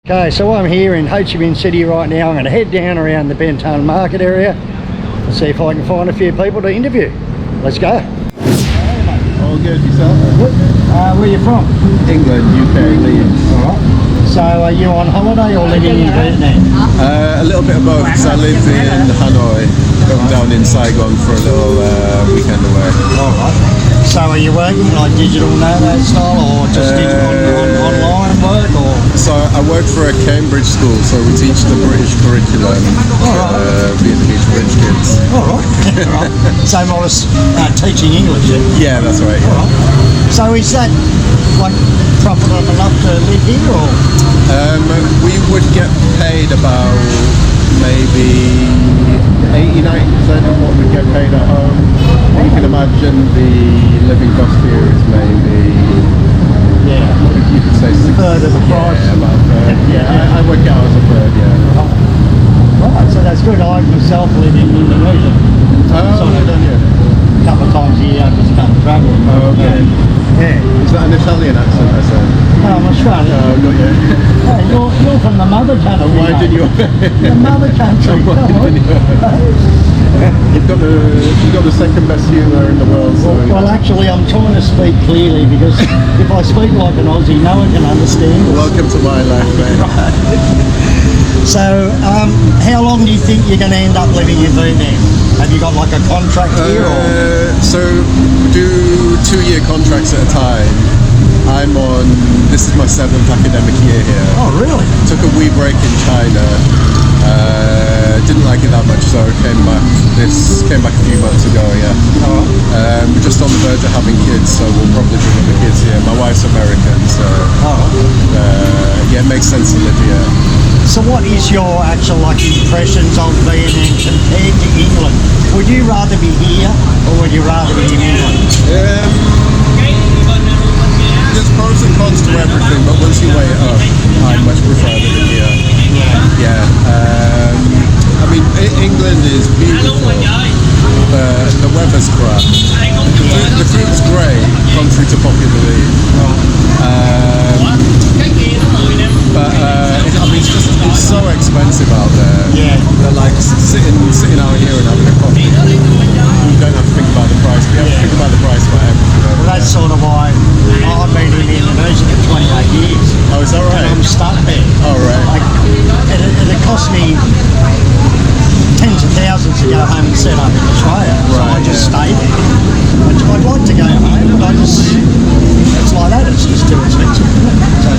Okay, so I'm here in Ho Chi Minh City right now. I'm going to head down around the Benton Market area and see if I can find a few people to interview. Let's go. All good, yourself? Where are you from? England, UK, Leeds. Alright. So are you on holiday or living in Vietnam? A little bit of both, because I live in Hanoi. I'm down in Saigon for a little weekend away. Alright. So are you working like digital nomad style or just online work? Or? So I work for a Cambridge school, so we teach the British curriculum to Vietnamese British kids. Alright. Same as teaching English. Yeah, that's right. Yeah. Right. So is that like profitable enough to live here or? We would get paid about maybe 80-90% of what we get paid at home. You can imagine the living cost here is maybe, you could say a third of the price. Yeah, about a third. Yeah, I work out as a third, yeah. Right, so that's good. I myself live in Indonesia. A couple of times a year I just come travel. Oh, okay. Yeah. Is that an Italian accent, I said? No, I'm Australian. Oh, got you. Hey, you're from the mother country. Why did you? The mother country. You've got the second best humour in the world. So well, actually, I'm trying to speak clearly because if I speak like an Aussie, no one can understand. Welcome to my life, mate. So, how long do you think you're going to end up living in Vietnam? Have you got like a contract here? So we do 2-year contracts at a time. This is my 7th academic year here. Oh, really? Took a wee break in China. Didn't like it that much, so came back a few months ago, yeah. Alright. We're just on the verge of having kids, so we'll probably bring up the kids here. My wife's American, so yeah, it makes sense to live here. So what is your actual impressions of Vietnam compared to England? Would you rather be here or would you rather be in England? There's pros and cons to everything, but once you weigh it up, I much prefer living here. Yeah. I mean, England is beautiful. The weather's crap. The food's great, contrary to popular belief. But I mean, it's so expensive out there. Yeah. They're like sitting out here and having a coffee. You don't have to think about the price. You have to think about the price for everything. Well, that's sort of why I've been in Indonesia for 28 years. Oh, is that right? And I'm stuck there. Oh, right. It cost me tens of thousands to go home and set up in Australia. So I just stayed there. I'd like to go home, but it's like that. It's just too expensive. So,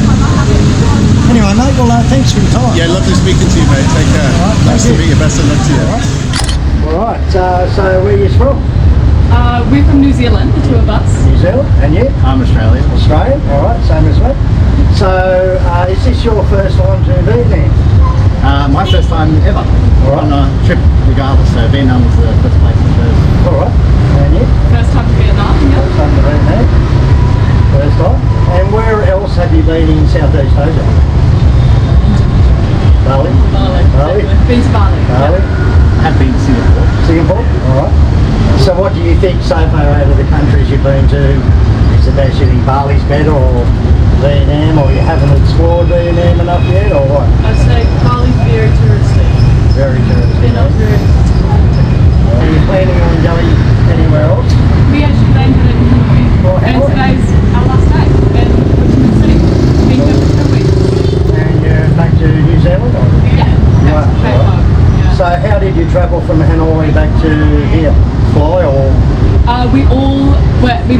anyway, mate, well, thanks for your time. Yeah, lovely speaking to you, mate. Take care. Right, nice to meet you. Best of luck to you. All right. So where are you from? We're from New Zealand, the two of us. New Zealand, and you? I'm Australian. Australian, all right, same as me. So, is this your first time to Vietnam? My first time ever Right. on a trip, regardless. So Vietnam was the first place I chose. All right, and you? First time to Vietnam, yeah. First time to Vietnam. First time. And where else have you been in Southeast Asia? Bali. Bali. Been to Bali. Bali. I have been to Singapore. Singapore. All right. So, what do you think so far out of the countries you've been to? Is it that you think Bali's better or Vietnam, or you haven't explored Vietnam enough yet, or what? I'd say Bali's very touristy. Very touristy. They're not very. Are you planning on going anywhere else? We actually landed in Hanoi, Oh, and Hanoi. today's our last day in Ho Chi Minh City. Been here for 2 weeks. And you're back to New Zealand? Or? Yeah. Right, Back right. home. Yeah. So how did you travel from Hanoi back to here? Fly or? We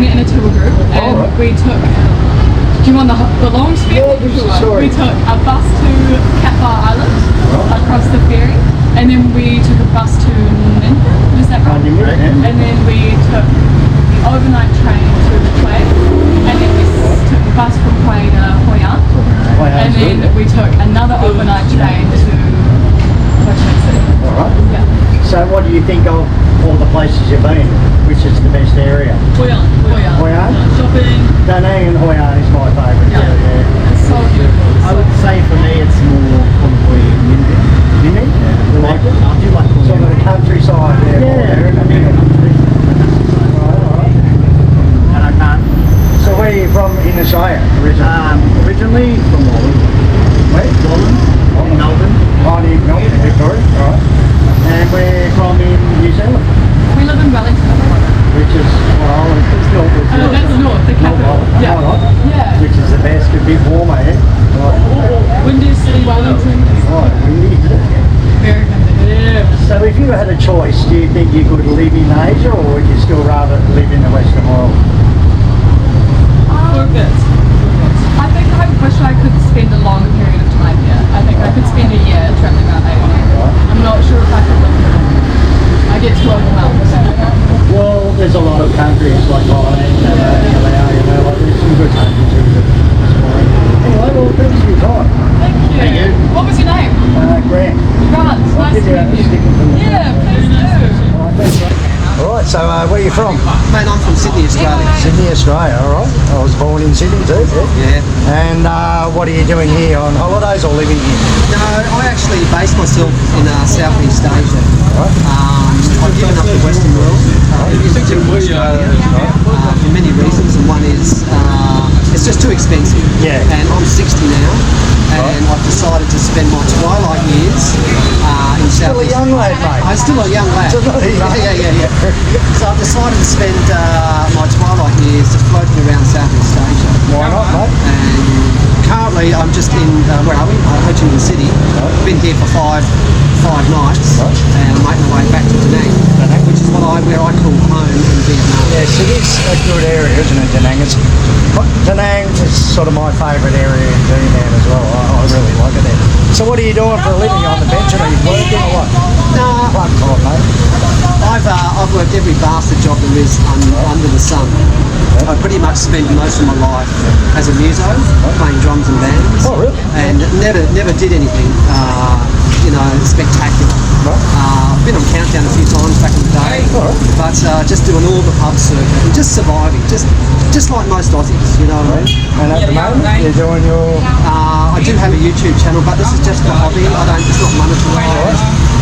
met in a tour group, and right. we took. Do you want the long spiel? Yeah, give us the story. We took a bus to Cat Ba Island, Right. across the ferry, and then we took a bus to Ninh, is that right? Ninh, yeah. And then we took the overnight train to Hue, and then we took the bus from Hue to Hoi An, and then we took another overnight train to Ho Chi Minh City. All right. Yeah. So what do you think of all the places you've been? Which is the best area? Hoi An. Hoi An? Shopping. Da Nang and Hoi An is my favourite. Yeah. Yeah. It's so beautiful. I would say for me it's more probably India. Didn't you? You like it? I do like Sort of the countryside there. Yeah, I mean, Right. and I can't. So where are you from in Australia originally? Originally from Wally. Where? had a choice, do you think you could live in Asia, or would you still rather live in the Western world? For a bit. I think I wish I could spend a longer period of time here. I think I could spend a year traveling around Asia. I'm not sure if I could live here. I get too overwhelmed. Well, there's a lot of countries like Thailand, Cambodia, Laos, you know, like there's some good countries here that exploring. Anyway, well, thanks for your time. Thank you. Thank you. What was your name? Grant. Grant. Nice to give you a meet you. sticker from the Yeah, please do. All right, so where are you from? Mate, I'm from Sydney, Australia. Sydney, Australia, all right. I was born in Sydney too. Yeah. And what are you doing here on holidays or living here? No, I actually base myself in Southeast Asia. Right. I've given up the Western world to Australia for many reasons, and one is it's just too expensive. Yeah. And I'm 60 now, and I've decided to spend my twilight years in Still a Southeast. young lad, mate. I'm still a young lad. Still a young Yeah. So I've decided to spend my twilight years just floating around Southeast Asia. Why not, mate? And currently I'm just in, where are we? Ho Chi Minh City. Been here for five nights, and I'm making my way back to Da Nang, which is where I call home in Vietnam. Yes, it is a good area, isn't it, Da Nang? Da Nang is sort of my favourite area in Vietnam as well. I really like it there. So what are you doing for a living? You on the bench, or are you working or what? Nah, One time, mate. I've worked every bastard job there is under the sun. I pretty much spent most of my life as a muso, playing drums and bands. Oh, really? And never did anything, spectacular. I've been on Countdown a few times back in the day, but just doing all the pub circuit and just surviving, just like most Aussies, you know what I mean? And at the moment, you're doing your... I do have a YouTube channel, but this is just for hobby. It's not monetary.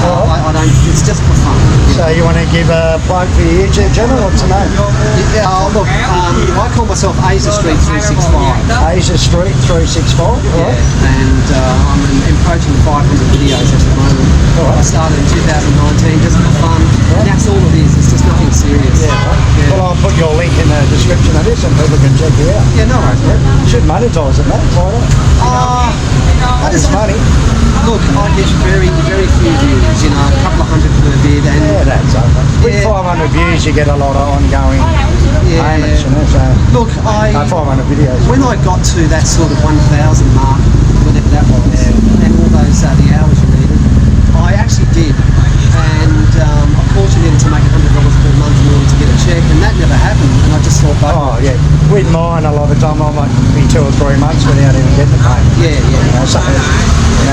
It's just for fun. So you want to give a plug for your YouTube channel? What's the name? Yeah, look, I call myself Asia Street 365. Asia Street 365. Yeah, and I'm approaching 500 videos at the moment. I started in 2019 just for fun, and that's all it is. It's just nothing serious. Well, I'll put your link in the description of this and people can check you out. Yeah, no worries, mate. You should monetise it, mate. Why not? It's money. Look, I get very, very few views, a couple of hundred per vid, and Yeah, that's okay. With 500 views, you get a lot of ongoing payments, So, look, 500 videos. when I got to that sort of 1,000 mark, whatever that was, and all those the hours you needed, I actually did, and I fortunate to make $100 per month in order to get a check, and that never happened, and I just thought, Oh, yeah. With mine, a lot of time, I might be 2 or 3 months without even getting the payment. Yeah.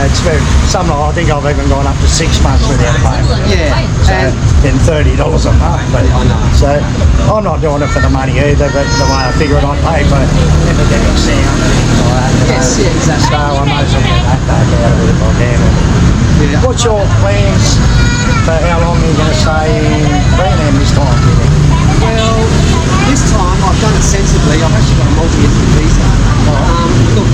It's very, I think I've even gone up to 6 months without a payment. Yeah, So, and then $30 a month. But, I know. So, I'm not doing it for the money either, but the way I figure it, I pay for epidemic sound and things like that. Yes, yeah, exactly. So, I might as well get that back out of it if I can. Yeah. What's your plans for how long you're going to stay in Vietnam this time, do you think? Well, this time I've done it sensibly. I've actually got a multi-ethnic visa. Look,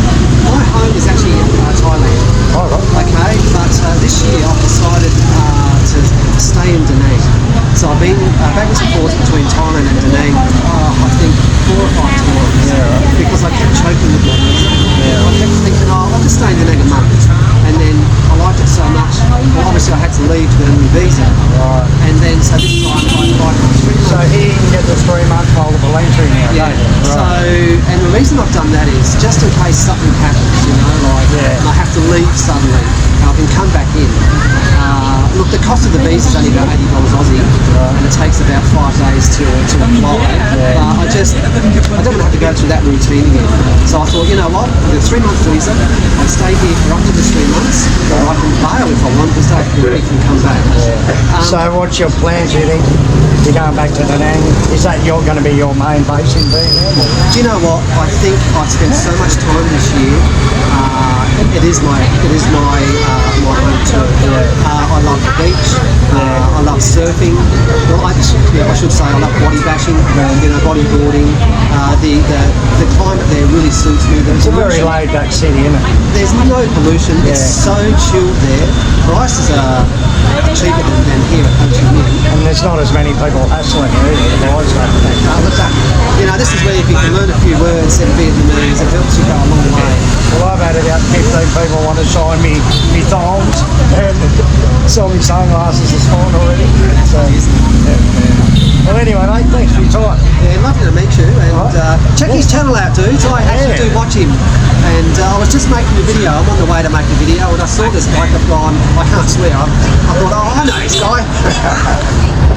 my home is actually in Thailand. Oh, right. Okay, but this year I've decided to stay in Da Nang. So I've been backwards and forwards between Thailand and Da Nang, I think 4 or 5 times. Because I kept choking with my visa. I kept thinking, I'll just stay in Da Nang a month. And then I liked it so much. Well, obviously I had to leave to get a new visa. Right. And then, so this time I applied for 3 months. So here you can get the 3-month multiple entry now, Yeah. don't you? So, and the reason I've done that is just in case something happens, and I have to leave suddenly, I can come back in. Look, the cost of the visa is only about $80 Aussie, and it takes about 5 days to apply. I don't want to have to go through that routine again. So I thought, you know what, I've got a 3-month visa, I'll stay here for up to the 3 months, or I can bail if I want, because I can come back. So what's your plans, you think? You're going back to Da Nang. Is that going to be your main base in Vietnam? Do you know what? I think I've spent so much time this year. It is my home too. I love the beach. I love surfing. Well, I should say I love body bashing. Bodyboarding. The climate there really suits me. It's a very laid-back city, isn't it? There's no pollution. It's so chilled there. Prices are cheaper than here at Ho Chi Minh. And there's not as many people hassling you either. The guys don't think. This is where if you can learn a few words in Vietnamese, it helps you go a long way. Well, I've had about 15 people want to sign me thongs and sell me sunglasses this morning already. check his channel out, dudes. I actually do watch him. And I was just making a video. I'm on the way to make a video, and I saw this bloke. I've gone, I can't swear. I thought, oh, I know this guy.